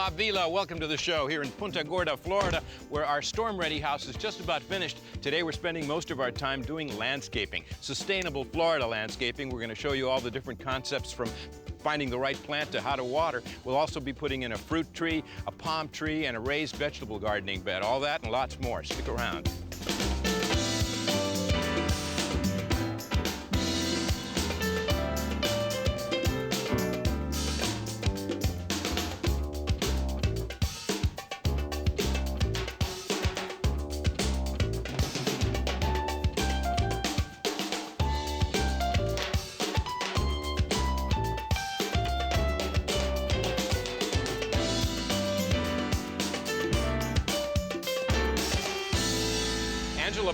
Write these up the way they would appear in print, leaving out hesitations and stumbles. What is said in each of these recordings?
Bob Vila. Welcome to the show here in Punta Gorda, Florida, where our storm-ready house is just about finished. Today we're spending most of our time doing landscaping, sustainable Florida landscaping. We're going to show you all the different concepts from finding the right plant to how to water. We'll also be putting in a fruit tree, a palm tree, and a raised vegetable gardening bed. All that and lots more. Stick around.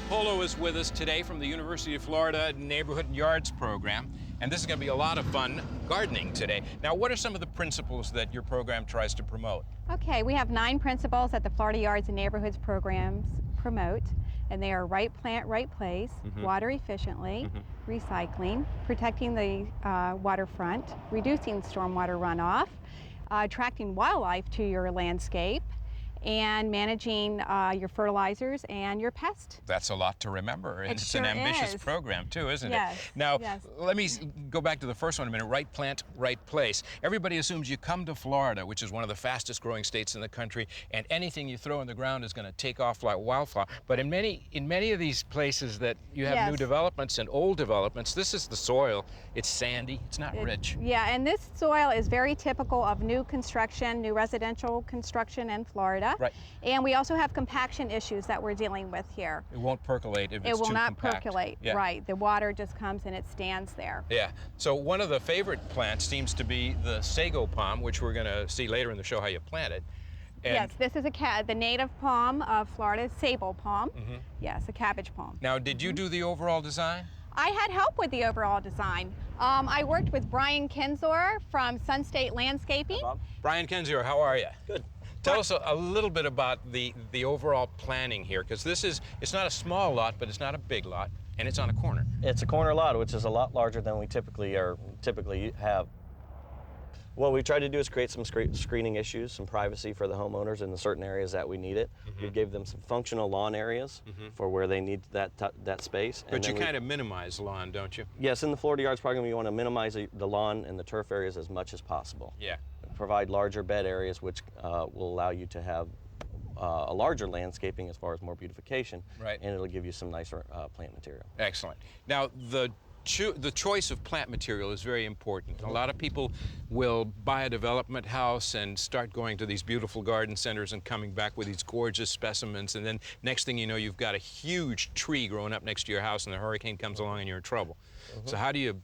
Polo is with us today from the University of Florida Neighborhood Yards program, and this is going to be a lot of fun gardening today. Now, what are some of the principles that your program tries to promote? Okay, we have 9 principles that the Florida Yards and Neighborhoods programs promote, and they are right plant, right place, water efficiently, recycling, protecting the waterfront, reducing stormwater runoff, attracting wildlife to your landscape, and managing your fertilizers and your pest. That's a lot to remember. It It's sure an ambitious is. program too, isn't Yes, it? Now, yes. let me go back to the first one a minute. Right plant, right place. Everybody assumes you come to Florida, which is one of the fastest growing states in the country, and anything you throw in the ground is going to take off like wildfire. But in many of these places that you have new developments and old developments, this is the soil. It's sandy. It's not rich. Yeah, and this soil is very typical of new construction, new residential construction in Florida. Right. And we also have compaction issues that we're dealing with here. It won't percolate if it's too compact. It will not percolate, Yeah. right. The water just comes and it stands there. Yeah. So one of the favorite plants seems to be the sago palm, which we're going to see later in the show how you plant it. And yes, this is the native palm of Florida, sable palm. Yes, a cabbage palm. Now, did you do the overall design? I had help with the overall design. I worked with Brian Kenzor from Sun State Landscaping. Hi, Bob. Brian Kenzor, how are you? Good. Tell us a little bit about the overall planning here, because it's not a small lot, but it's not a big lot, and it's on a corner. It's a corner lot, which is a lot larger than we typically have. What we try to do is create some screening issues, some privacy for the homeowners in the certain areas that we need it. We gave them some functional lawn areas for where they need that space. But you kind of minimize lawn, don't you? Yes, in the Florida Yards program, you want to minimize the lawn and the turf areas as much as possible. Yeah. Provide larger bed areas, which will allow you to have a larger landscaping as far as more beautification. Right. And it'll give you some nicer plant material. Excellent. Now, the choice of plant material is very important. A lot of people will buy a development house and start going to these beautiful garden centers and coming back with these gorgeous specimens, and then next thing you know, you've got a huge tree growing up next to your house and the hurricane comes along and you're in trouble. So how do you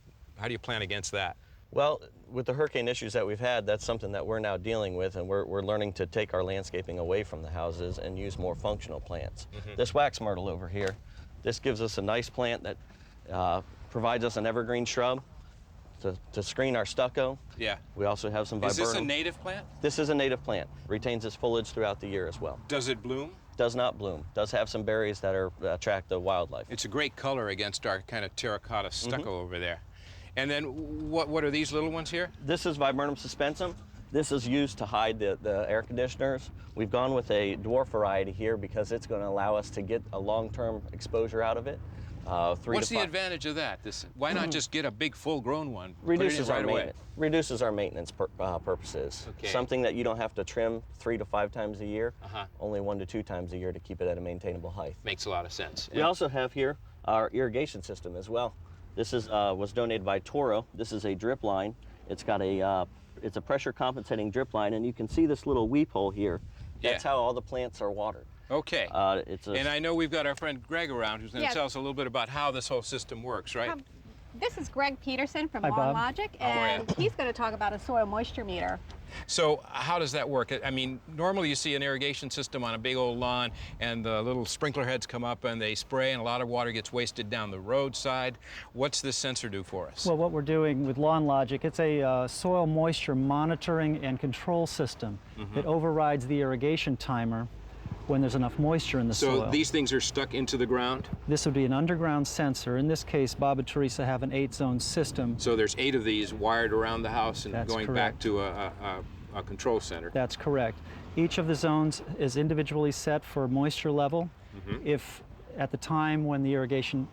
plan against that? Well, with the hurricane issues that we've had, that's something that we're now dealing with, and we're learning to take our landscaping away from the houses and use more functional plants. This wax myrtle over here, this gives us a nice plant that provides us an evergreen shrub to screen our stucco. Yeah. We also have some viburnum. Is this a native plant? This is a native plant. Retains its foliage throughout the year as well. Does it bloom? Does not bloom. Does have some berries that attract the wildlife. It's a great color against our kind of terracotta stucco over there. And then what are these little ones here? This is Viburnum suspensum. This is used to hide the air conditioners. We've gone with a dwarf variety here because it's going to allow us to get a long-term exposure out of it. What's the advantage of that? Why not just get a big full-grown one? Reduces right away? Reduces our maintenance purposes. Okay. Something that you don't have to trim 3 to 5 times a year, only 1 to 2 times a year to keep it at a maintainable height. Makes a lot of sense. We also have here our irrigation system as well. This is was donated by Toro. This is a drip line. It's got it's a pressure compensating drip line, and you can see this little weep hole here. That's how all the plants are watered. Okay. And I know we've got our friend Greg around who's going to tell us a little bit about how this whole system works, right? This is Greg Peterson from Hi, Lawn Bob. Logic, and he's going to talk about a soil moisture meter. So how does that work? I mean, normally you see an irrigation system on a big old lawn and the little sprinkler heads come up and they spray and a lot of water gets wasted down the roadside. What's this sensor do for us? Well, what we're doing with Lawn Logic, it's a soil moisture monitoring and control system. It overrides the irrigation timer when there's enough moisture in the soil. So these things are stuck into the ground? This would be an underground sensor. In this case, Bob and Teresa have an 8-zone system. So there's 8 of these wired around the house and That's going correct. back to a control center. That's correct. Each of the zones is individually set for moisture level. If at the time when the irrigation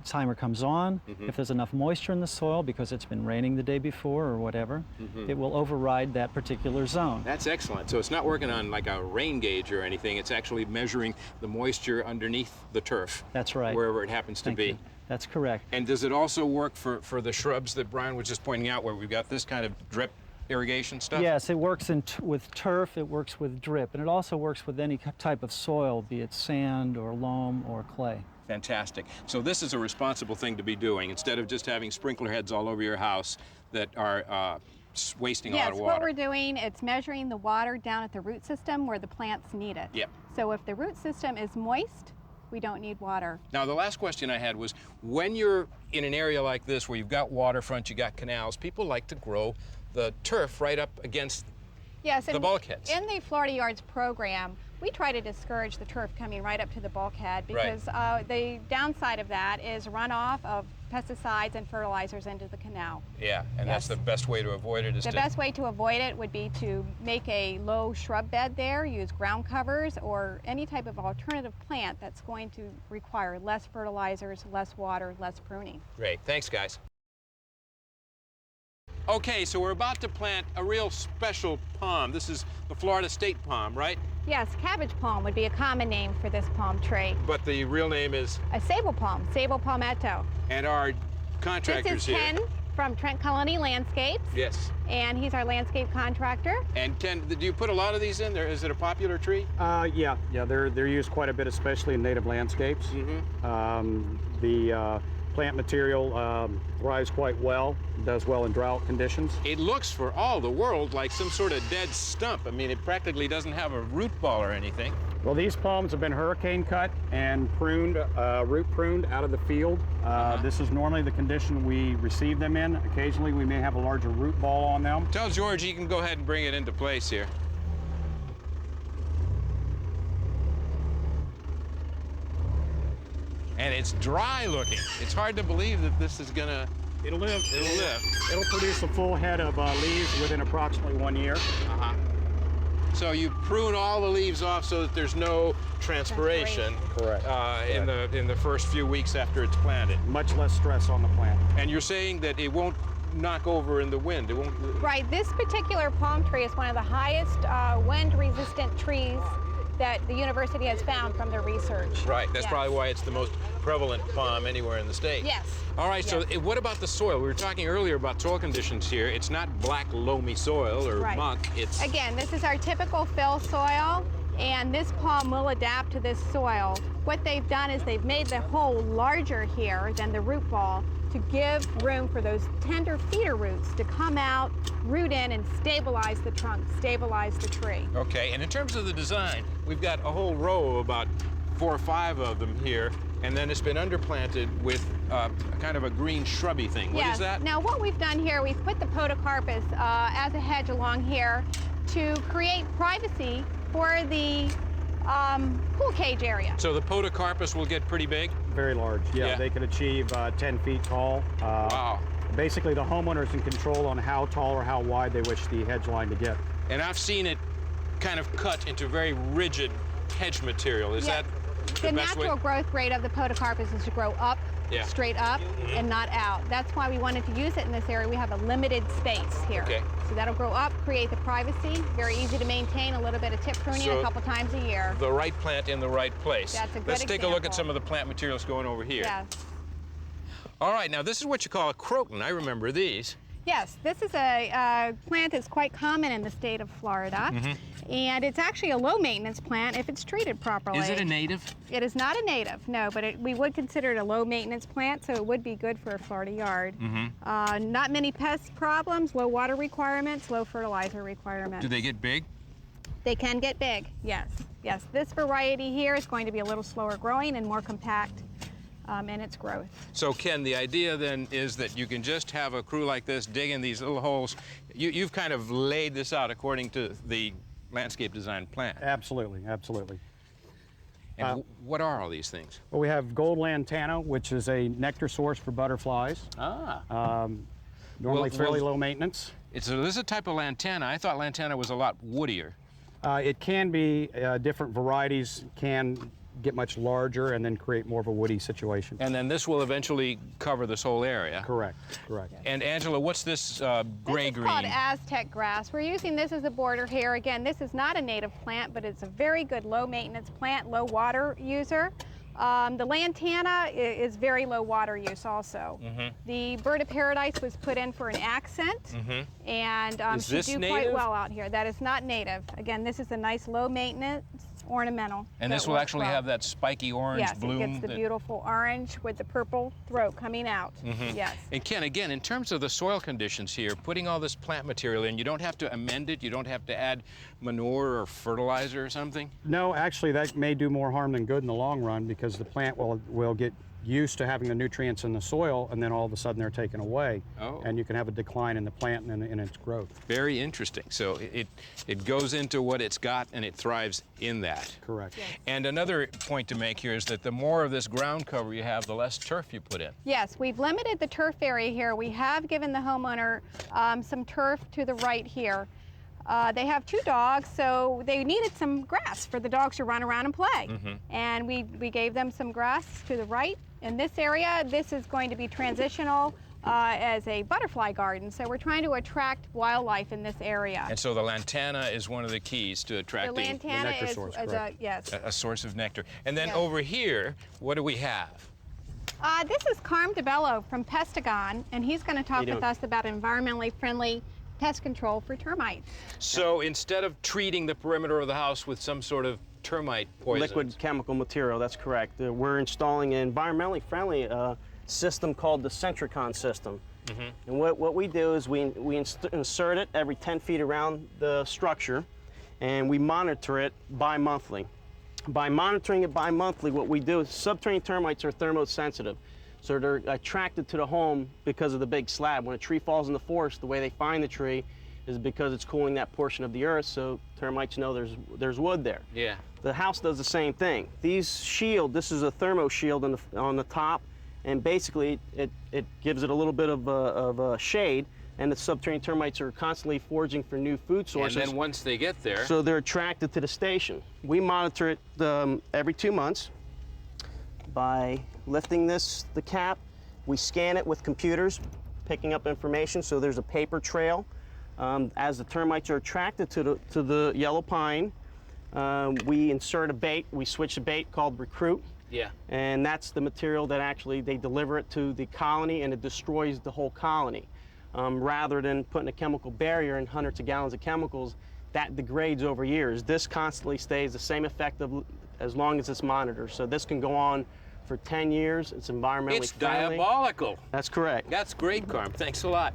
timer comes on, if there's enough moisture in the soil because it's been raining the day before or whatever, it will override that particular zone. That's excellent. So it's not working on like a rain gauge or anything. It's actually measuring the moisture underneath the turf. That's right. Wherever it happens to be. You. That's correct. And does it also work for the shrubs that Brian was just pointing out, where we've got this kind of drip irrigation stuff? Yes, it works with turf, it works with drip, and it also works with any type of soil, be it sand or loam or clay. Fantastic. So this is a responsible thing to be doing, instead of just having sprinkler heads all over your house that are wasting a lot of water. Yes, what we're doing, it's measuring the water down at the root system where the plants need it. Yep. So if the root system is moist, we don't need water. Now, the last question I had was, when you're in an area like this where you've got waterfront, you got canals, people like to grow the turf right up against the bulkheads. In the Florida Yards program, we try to discourage the turf coming right up to the bulkhead because the downside of that is runoff of pesticides and fertilizers into the canal. Yeah, and that's the best way to avoid it. The best way to avoid it would be to make a low shrub bed there, use ground covers or any type of alternative plant that's going to require less fertilizers, less water, less pruning. Great, thanks guys. Okay, so we're about to plant a real special palm. This is the Florida state palm, right? Yes, cabbage palm would be a common name for this palm tree. But the real name is? A sable palm, Sable palmetto. And our contractors here. This is Ken from Trent Colony Landscapes. Yes. And he's our landscape contractor. And Ken, do you put a lot of these in there? Is it a popular tree? Yeah, they're used quite a bit, especially in native landscapes. The plant material thrives quite well, does well in drought conditions. It looks for all the world like some sort of dead stump. I mean, it practically doesn't have a root ball or anything. Well, these palms have been hurricane cut and pruned, root pruned out of the field. This is normally the condition we receive them in. Occasionally we may have a larger root ball on them. Tell George he can go ahead and bring it into place here. And it's dry looking. It's hard to believe that this is gonna... It'll live. It'll live. It'll produce a full head of leaves within approximately 1 year. So you prune all the leaves off so that there's no transpiration. Correct. In the first few weeks after it's planted. Much less stress on the plant. And you're saying that it won't knock over in the wind. It won't. Right. This particular palm tree is one of the highest wind-resistant trees that the university has found from their research. Right. That's probably why it's the most prevalent palm anywhere in the state. Yes. All right. So what about the soil? We were talking earlier about soil conditions here. It's not black, loamy soil or muck. It's... Again, this is our typical fill soil, and this palm will adapt to this soil. What they've done is they've made the hole larger here than the root ball to give room for those tender feeder roots to come out, root in, and stabilize the trunk, stabilize the tree. Okay, and in terms of the design, we've got a whole row of about 4 or 5 of them here, and then it's been underplanted with kind of a green shrubby thing. What is that? Now what we've done here, we've put the podocarpus as a hedge along here to create privacy for the pool cage area. So the podocarpus will get pretty big? Very large, yeah. They can achieve 10 feet tall. Wow. Basically, the homeowner's in control on how tall or how wide they wish the hedge line to get. And I've seen it kind of cut into very rigid hedge material. Is that the natural growth rate of the podocarpus is to grow up, straight up, and not out. That's why we wanted to use it in this area. We have a limited space here. Okay. So that'll grow up, create the privacy, very easy to maintain, a little bit of tip pruning a couple times a year. The right plant in the right place. That's a good Let's take a look at example. some of the plant materials going over here. Yes. All right, now this is what you call a croton. I remember these. Yes, this is a plant that's quite common in the state of Florida, and it's actually a low-maintenance plant if it's treated properly. Is it a native? It is not a native, no, but we would consider it a low-maintenance plant, so it would be good for a Florida yard. Not many pest problems, low water requirements, low fertilizer requirements. Do they get big? They can get big, yes. Yes, this variety here is going to be a little slower growing and more compact in its growth. So Ken, the idea then is that you can just have a crew like this dig in these little holes. You've kind of laid this out according to the landscape design plan. Absolutely, absolutely. And what are all these things? Well, we have gold lantana, which is a nectar source for butterflies. Normally fairly low maintenance. This is a type of lantana. I thought lantana was a lot woodier. It can be, different varieties can get much larger and then create more of a woody situation. And then this will eventually cover this whole area. Correct, correct. And Angela, what's this gray-green? This is called Aztec grass. We're using this as a border here. Again, this is not a native plant, but it's a very good low maintenance plant, low water user. The lantana is very low water use also. The bird of paradise was put in for an accent, and should do quite well out here. That is not native. Again, this is a nice low maintenance ornamental. And this will actually have that spiky orange bloom. Yes, it gets the beautiful orange with the purple throat coming out. Yes. And Ken, again, in terms of the soil conditions here, putting all this plant material in, you don't have to amend it, you don't have to add manure or fertilizer or something? No, actually that may do more harm than good in the long run, because the plant will get used to having the nutrients in the soil, and then all of a sudden they're taken away. And you can have a decline in the plant and in its growth. Very interesting. So it goes into what it's got and it thrives in that. Correct. Yes. And another point to make here is that the more of this ground cover you have, the less turf you put in. Yes, we've limited the turf area here. We have given the homeowner some turf to the right here. They have 2 dogs, so they needed some grass for the dogs to run around and play. And we gave them some grass to the right. In this area, this is going to be transitional as a butterfly garden. So we're trying to attract wildlife in this area. And so the lantana is one of the keys to attracting The lantana nectar is source, a source of nectar. And then Yes. over here, what do we have? This is Carm DiBella from Pestagon, and he's going to talk with us about environmentally friendly pest control for termites. So instead of treating the perimeter of the house with some sort of termite poison, Liquid chemical material, that's correct. We're installing an environmentally friendly system called the Centricon system. And what we do is we insert it every 10 feet around the structure, and we monitor it bi-monthly. By monitoring it bi-monthly, what we do is subterranean termites are thermosensitive. So they're attracted to the home because of the big slab. When a tree falls in the forest, the way they find the tree is because it's cooling that portion of the earth, so termites know there's wood there. Yeah. The house does the same thing. These shield, this is a thermo shield on the top, and basically it gives it a little bit of shade, and the subterranean termites are constantly foraging for new food sources. And then once they get there, so they're attracted to the station. We monitor it every 2 months by lifting the cap. We scan it with computers, picking up information, so there's a paper trail. As the termites are attracted to the yellow pine, we insert a bait. We switch a bait called Recruit. yeah. And that's the material that actually they deliver it to the colony, and it destroys the whole colony. Rather than putting a chemical barrier and hundreds of gallons of chemicals, that degrades over years. This constantly stays the same effective as long as it's monitored. So this can go on for 10 years. It's environmentally It's friendly. diabolical. That's correct. That's great, Carm. Thanks a lot.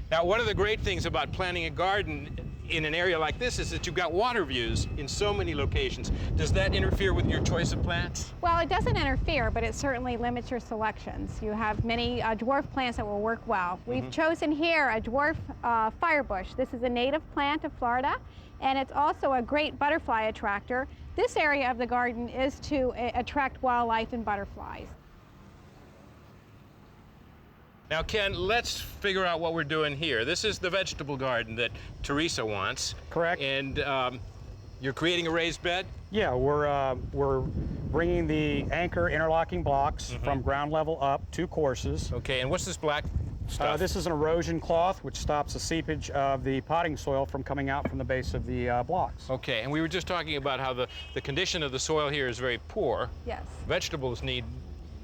Now, one of the great things about planting a garden in an area like this is that you've got water views in so many locations. Does that interfere with your choice of plants? Well, it doesn't interfere, but it certainly limits your selections. You have many dwarf plants that will work well. We've chosen here a dwarf firebush. This is a native plant of Florida, and it's also a great butterfly attractor. This area of the garden is to attract wildlife and butterflies. Now, Ken, let's figure out what we're doing here. This is the vegetable garden that Teresa wants. Correct. And you're creating a raised bed? Yeah, we're bringing the anchor interlocking blocks from ground level up 2 courses. Okay, and what's this black stuff? This is an erosion cloth, which stops the seepage of the potting soil from coming out from the base of the blocks. Okay, and we were just talking about how the condition of the soil here is very poor. Yes. Vegetables need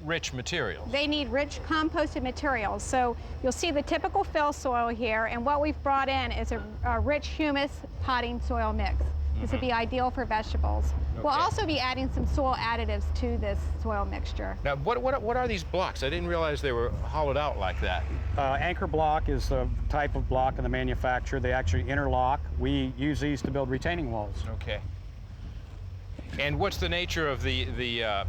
rich materials. They need rich composted materials. So you'll see the typical fill soil here, and what we've brought in is a rich humus potting soil mix. This would be ideal for vegetables. We'll Okay. also be adding some soil additives to this soil mixture. Now, what are these blocks? I didn't realize they were hollowed out like that. Anchor block is the type of block in the manufacturer. They actually interlock. We use these to build retaining walls. Okay. And what's the nature of the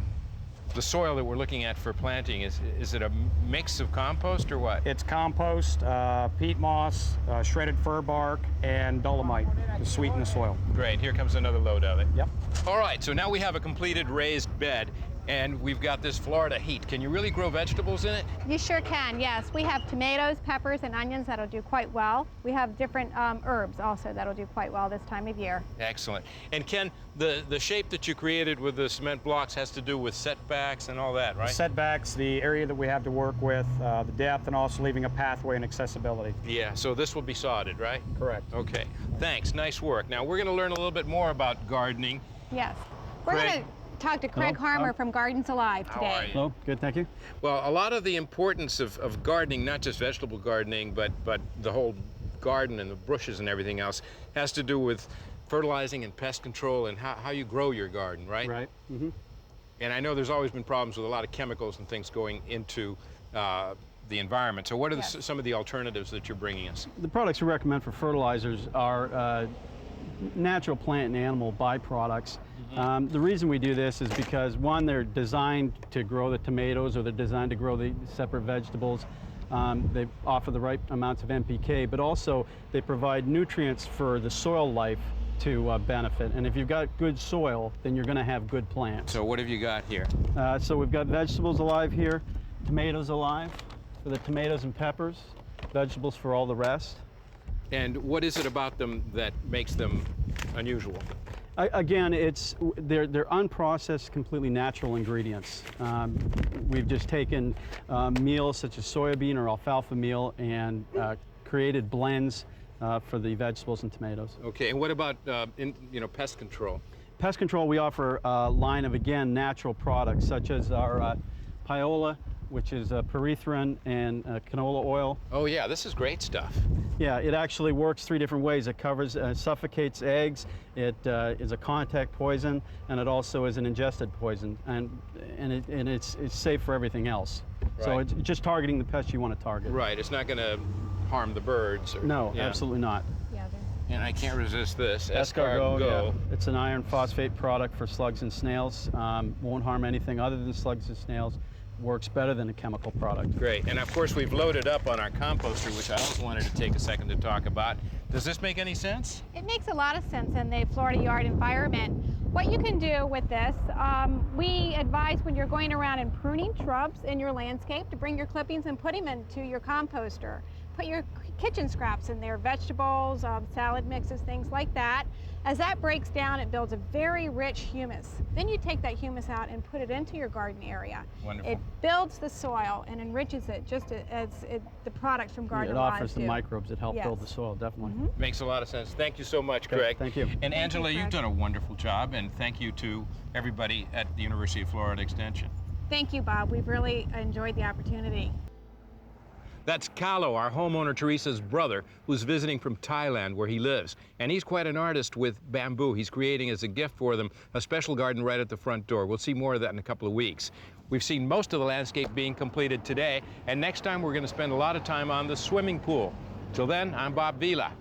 soil that we're looking at for planting? Is it a mix of compost or what? It's compost, peat moss, shredded fir bark, and dolomite to sweeten the soil. Great, here comes another load of it. Yep. All right, so now we have a completed raised bed. And we've got this Florida heat. Can you really grow vegetables in it? You sure can, yes. We have tomatoes, peppers, and onions that'll do quite well. We have different herbs also that'll do quite well this time of year. Excellent. And Ken, the shape that you created with the cement blocks has to do with setbacks and all that, right? Setbacks, the area that we have to work with, the depth, and also leaving a pathway and accessibility. Yeah, so this will be sodded, right? Correct. Okay, thanks, nice work. Now we're gonna learn a little bit more about gardening. Yes. We're Craig. going to talk to Craig Harmer from Gardens Alive today. How are you? Hello, good, thank you. Well, a lot of the importance of gardening, not just vegetable gardening, but the whole garden and the bushes and everything else, has to do with fertilizing and pest control and how you grow your garden, right? Right. Mm-hmm. And I know there's always been problems with a lot of chemicals and things going into the environment. So what are some of the alternatives that you're bringing us? The products we recommend for fertilizers are natural plant and animal byproducts. The reason we do this is because, one, they're designed to grow the tomatoes, or they're designed to grow the separate vegetables. They offer the right amounts of NPK, but also they provide nutrients for the soil life to benefit. And if you've got good soil, then you're going to have good plants. So what have you got here? So we've got vegetables alive here, tomatoes alive for the tomatoes and peppers, vegetables for all the rest. And what is it about them that makes them unusual? Again, they're unprocessed, completely natural ingredients. We've just taken meals such as soybean or alfalfa meal and created blends for the vegetables and tomatoes. Okay, and what about pest control? Pest control, we offer a line of, again, natural products such as our Piola, which is pyrethrin and canola oil. Oh yeah, this is great stuff. Yeah, it actually works 3 different ways. It covers, suffocates eggs, it is a contact poison, and it also is an ingested poison, and it's safe for everything else. Right. So it's just targeting the pests you want to target. Right, it's not going to harm the birds. No, absolutely not. Yeah, And I can't resist this. Escargot, yeah. It's an iron phosphate product for slugs and snails. Won't harm anything other than slugs and snails. Works better than a chemical product. Great, and of course we've loaded up on our composter, which I also wanted to take a second to talk about. Does this make any sense? It makes a lot of sense in the Florida yard environment. What you can do with this, we advise when you're going around and pruning shrubs in your landscape to bring your clippings and put them into your composter. Put your kitchen scraps in there, vegetables, salad mixes, things like that. As that breaks down, it builds a very rich humus. Then you take that humus out and put it into your garden area. Wonderful. It builds the soil and enriches it just as the products from Garden Alive It offers the microbes that help build the soil, definitely. Makes a lot of sense. Thank you so much, Craig. Thank you. And Angela, you, you've Craig. done a wonderful job, and thank you to everybody at the University of Florida Extension. Thank you, Bob. We've really enjoyed the opportunity. That's Kalo, our homeowner Teresa's brother, who's visiting from Thailand where he lives. And he's quite an artist with bamboo. He's creating as a gift for them a special garden right at the front door. We'll see more of that in a couple of weeks. We've seen most of the landscape being completed today, and next time we're going to spend a lot of time on the swimming pool. Till then, I'm Bob Vila.